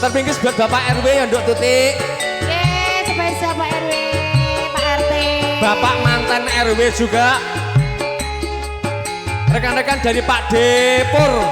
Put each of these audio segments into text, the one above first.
Terpingkis buat Bapak RW ya Nduk Tutik. Spesial Pak RW, Pak RT. Bapak mantan RW juga. Rekan-rekan dari Pak Depur.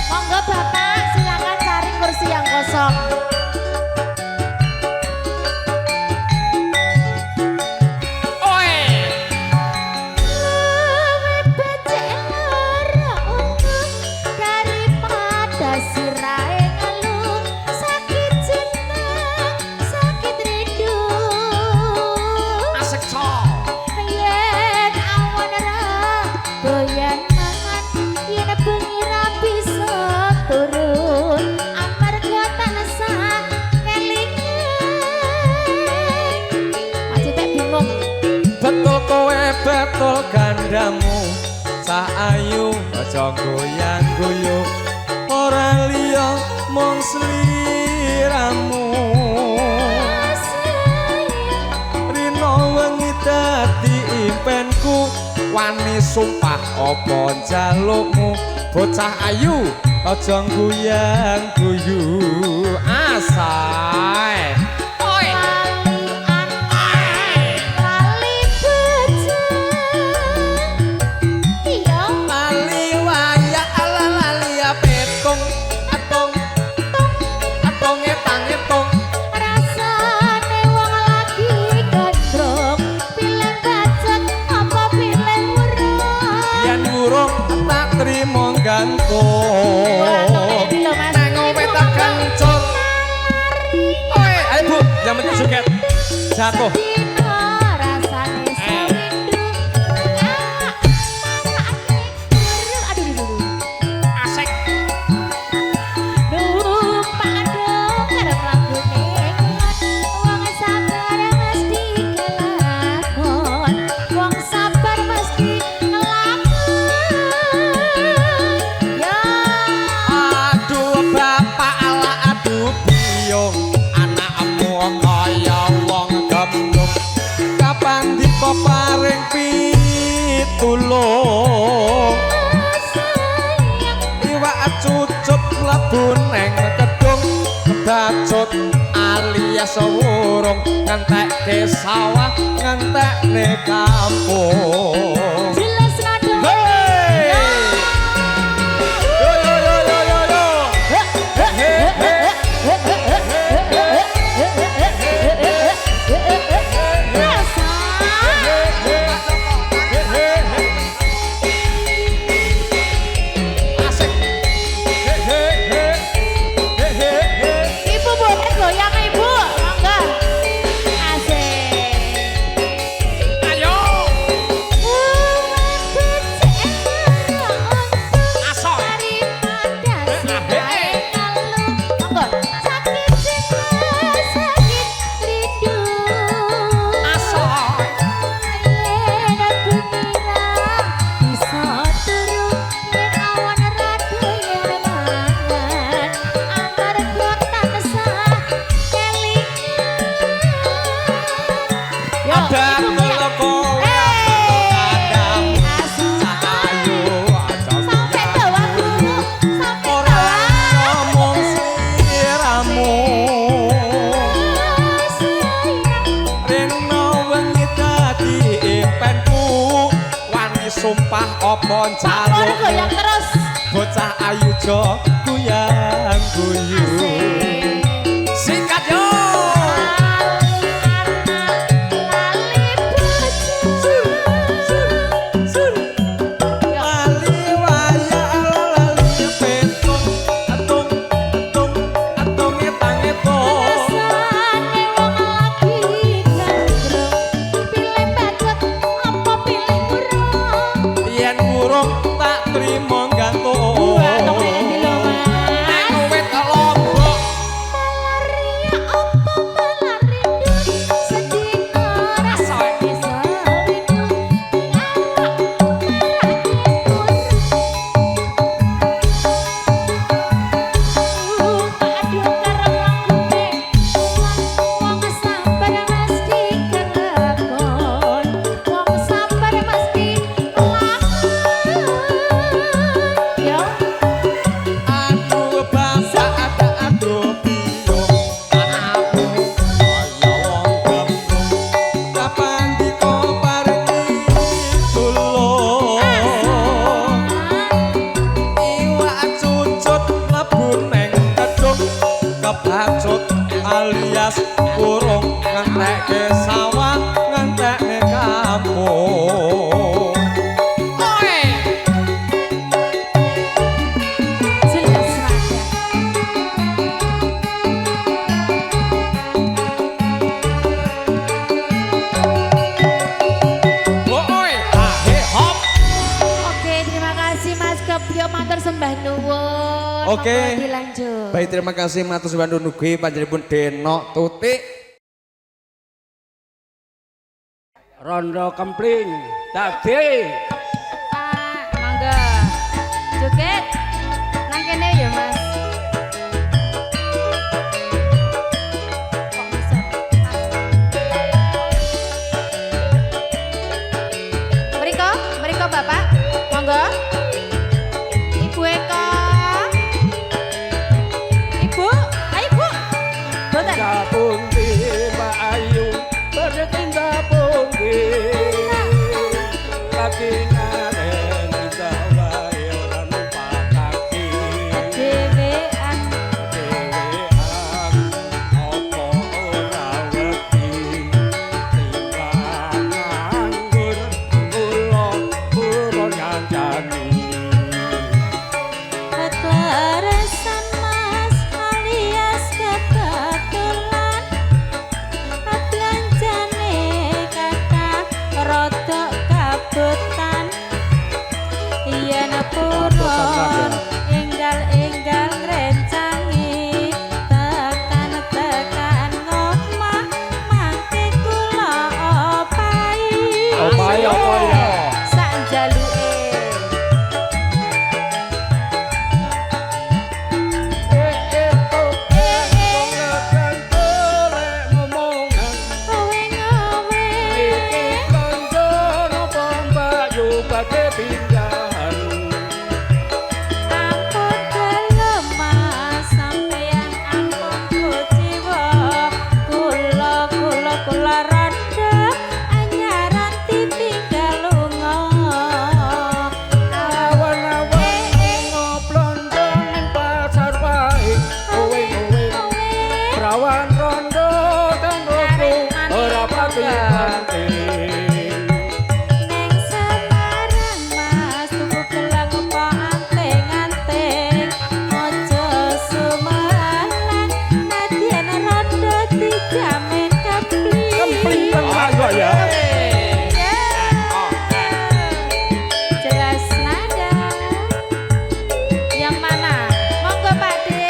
Monggo Bapak silakan cari kursi yang kosong. Betul gandamu cah ayu aja goyang-goyong ora liya mung sliramu rino wengi dadi impenku wani sumpah apa njalukmu bocah ayu aja goyang-goyong asae jatuh. Paring pitulung iwak cucup mlebu neng kedung kebacut alias wurung ngentekke sawah ngentekne kampung jelas rada sumpah apa jaluk goyang terus bocah ayu jo goyang guyung sikat yo Yo matur sembah nuwun. Oke. Monggo dilanjut. Baik, terima kasih matur sembah nuwun ugi panjenenganipun Denok Tutik. Rondo Kempling Dadi. Pak, monggo. Joget. Nang kene ya, Mas. Kok bisa? Mriko Bapak. Monggo. Ibu Eka. Ibu, ayo Bu. Boten. Pundi Mbak Ayu badhe tindak pundi kaki ngaren kita wae ora numpakake Dewean. dewean apa ora wedi timbang nganggur kula nyancani Ketleresan Mas alias kebetulan belanjane kata rodok kabutan yen purun enggal ngrencangi tekan ngomah mangke kula opahi Opahi apa ya? sak jaluke kowe ngowe ampun gelemah sampeyan ampun kuciwa kula rada anyaran ditinggal lunga Perawan rondo dan rondo ora pati penting. Neng Semarang Mas tuku gelang apa anting-anting ojo sumelang nadyan rada dijamin kepli Ayo ya. Jelas nada. Yang mana? Monggo Pak De.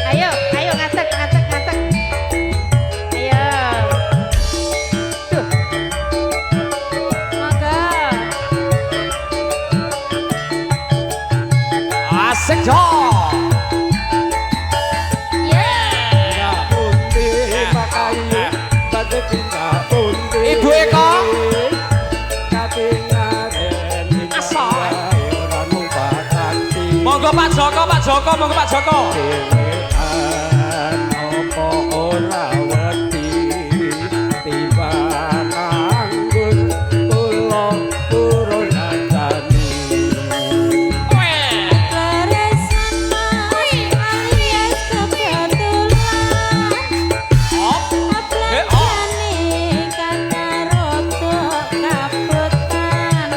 Ayo ngatek. Ayo. Tuh. Monggo. Asik dong. Ya pundi makayu badhe tindak pundi. Ibu Eka. Katingaren Asal. ora numpakake. Monggo Pak Joko, monggo Pak Joko. Dewean apa ora wedi timbang nganggur kula purun andani. Leresan Mas alias kebetulan belanjane kata rodok kabutan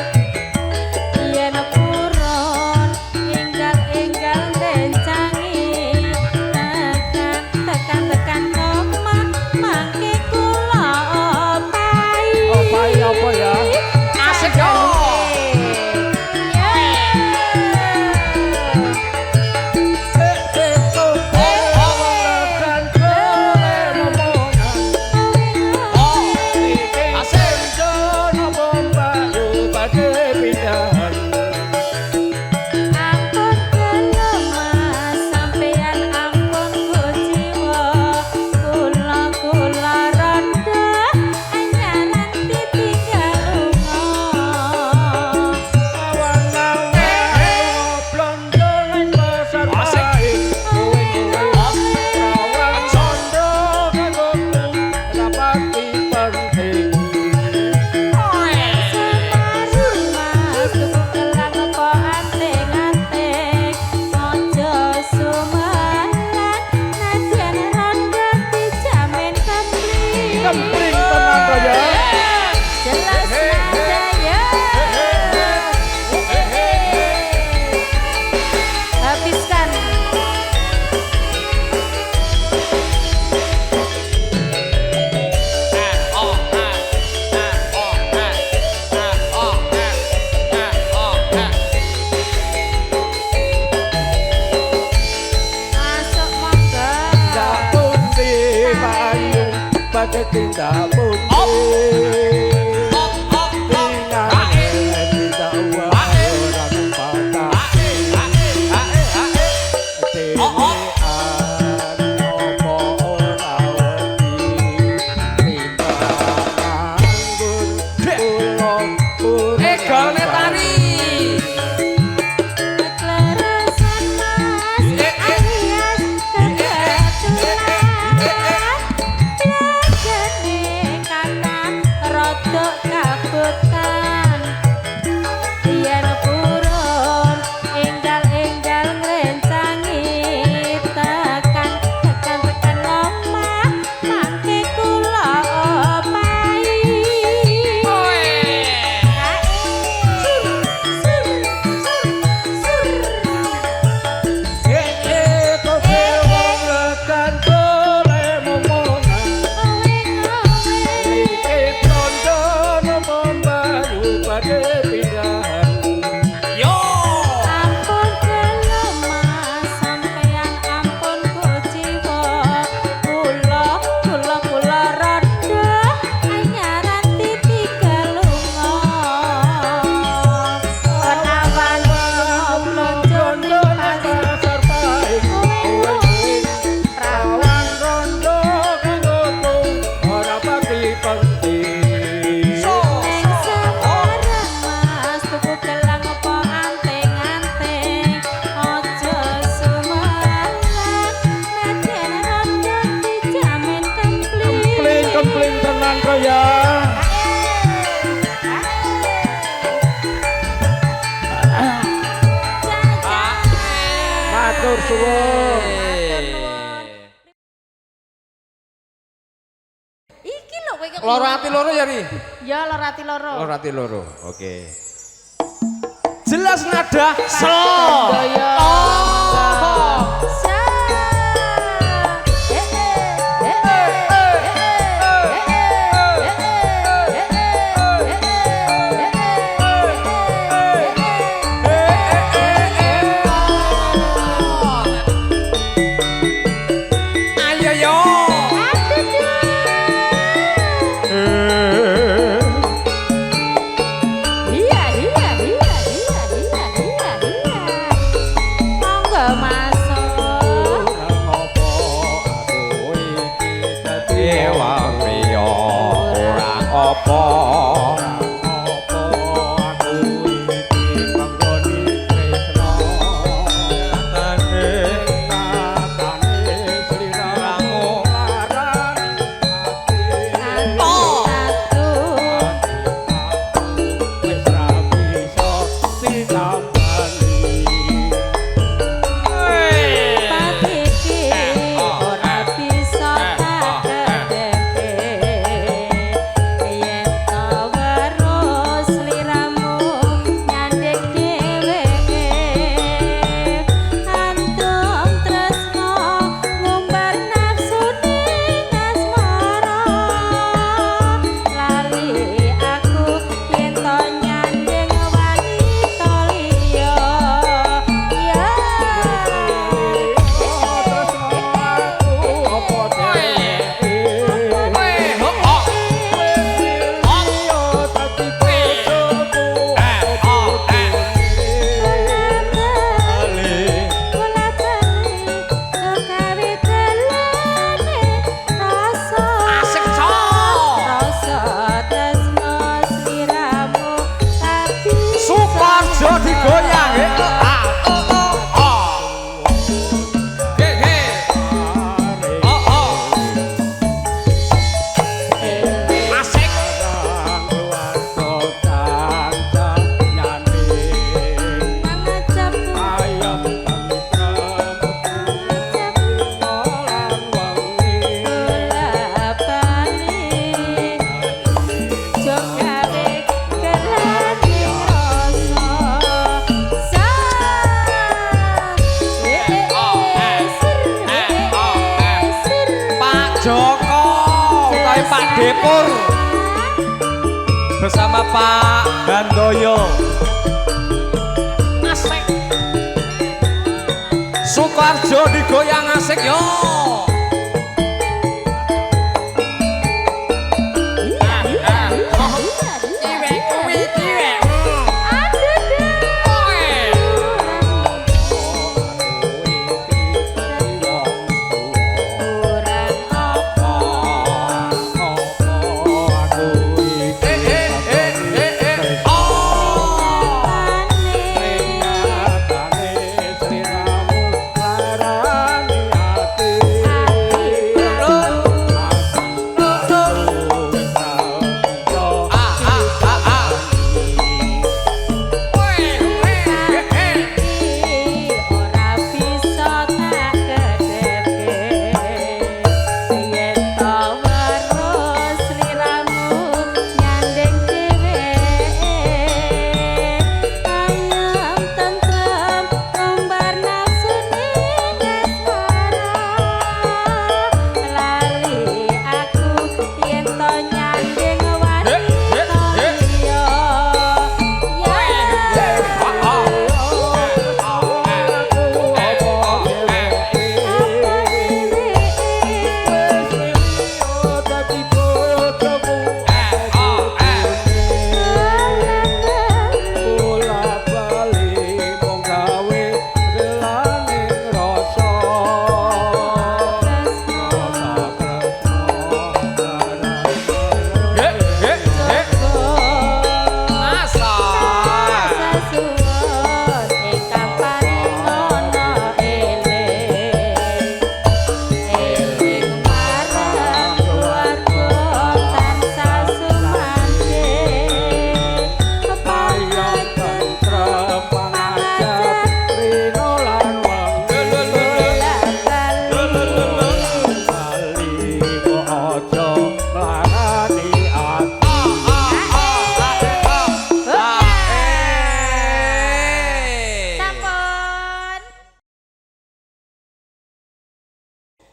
yen purun enggal ngrencangi tekan ate tindak pundi tingane tindak wae ora numpatake Matur suwun. Iki lho kowe kok. Loro ati loro ya Ri. Ya loro ati loro. Loro ati loro. Oke. Jelas nada so. Daya. Oh. Sa. Depur bersama Pak Bandoyo. Asik. Sukoharjo digoyang asik yo.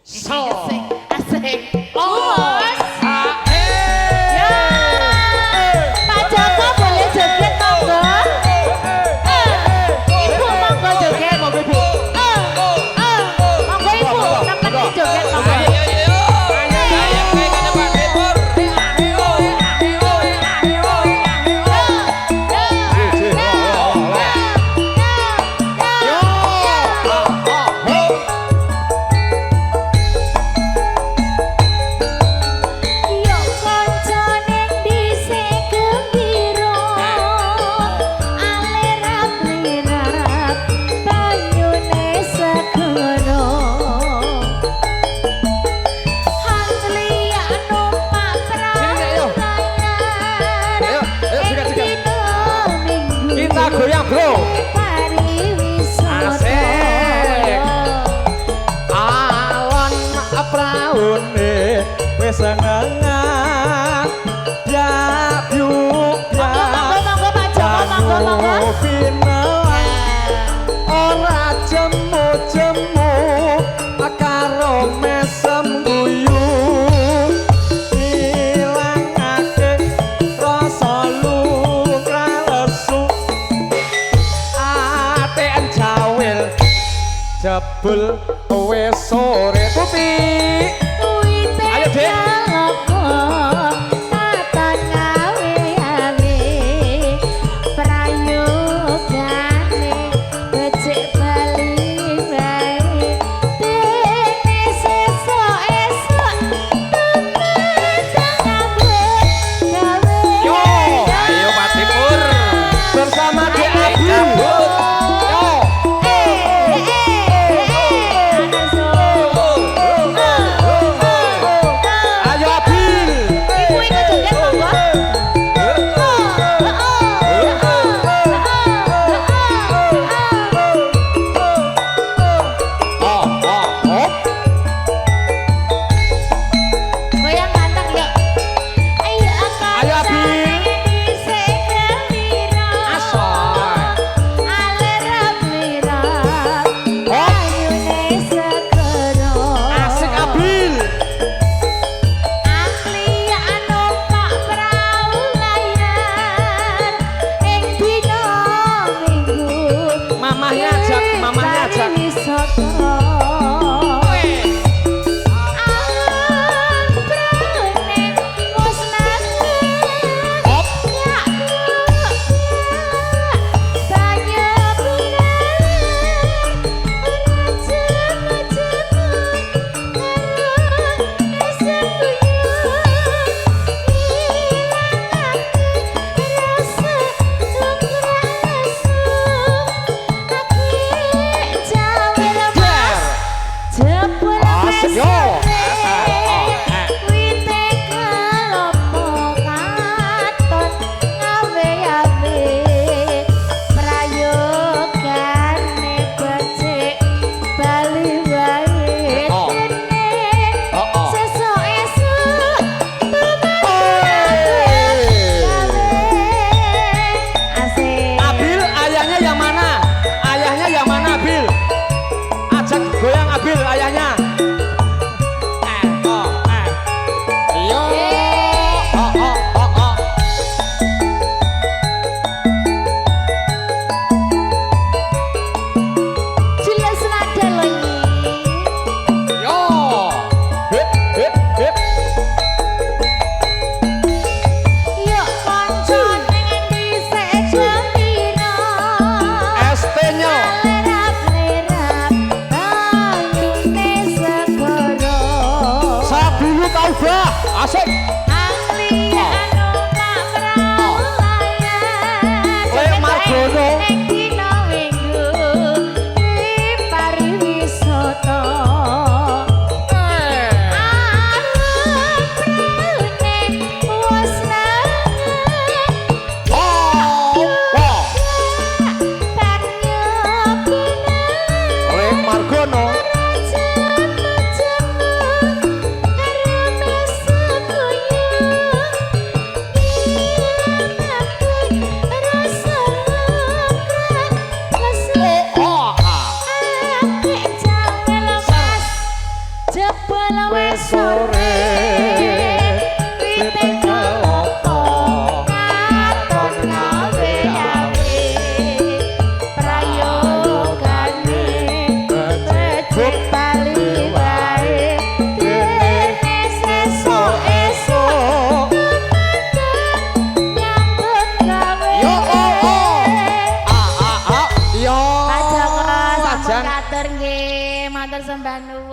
Asik, asik. Oh. Ya. Pak Joko boleh joget monggo. Ibu monggo joget. Monggo Ibu. Monggo Ibu, nemen joget monggo. Yo kanca ning dhisik gembira, alirap-lirap banyune segara. Hanglia numpak perahu layar, Kita goyang, Bro. Asik. Alon praune wis ngengat biak-biuk Monggo Pak Joko, monggo. ora jemu-jemu karo mesem guyu ilangake rasa luka lesu aten jawil jebul wis sore putih. Ayo, Dek. Yo, ayo Pak Timur bersama Dek Abil. Yo. Ayo Abil. Ibu ikut joget monggo. Goyang ganteng yuk. Ayo Ayo, Abi. dhisik gembira. Asoy. Alirap-lirap Hop. banyune segara. Asik Abil. Anglia numpak perahu layar ing dina Minggu. Mamahnya ajak, mamahnya ajak. Wisata. Alam praune musnahke. Hop. Yak banyu binar ora jemu-jemu karo kesembuyung ilangake rasa cembrasu aki jawe lemas jebul Asik, yo. wite kelopo katon ngawe-awe prayogane becik bali wae Oh. dene Oh. sesuk-esuk asik Abil, ayahnya yang mana? Ayahnya yang mana Abil? Ajak goyang Abil, ayahnya. Yo. Oh. jelas nada lo ini Yo. Hip. yuk kanca ning dhisik gembira. ST-nya. Lerap-lerap banyune segara. Sabulu Taubah. Asik. Anglia numpak perahu layar. Lek Margono. Ing dina Minggu ing pariwisata. Alam praune musnahke. Banyu binar Lek Margono. jemu-jemu karo mesem guyu nuwun.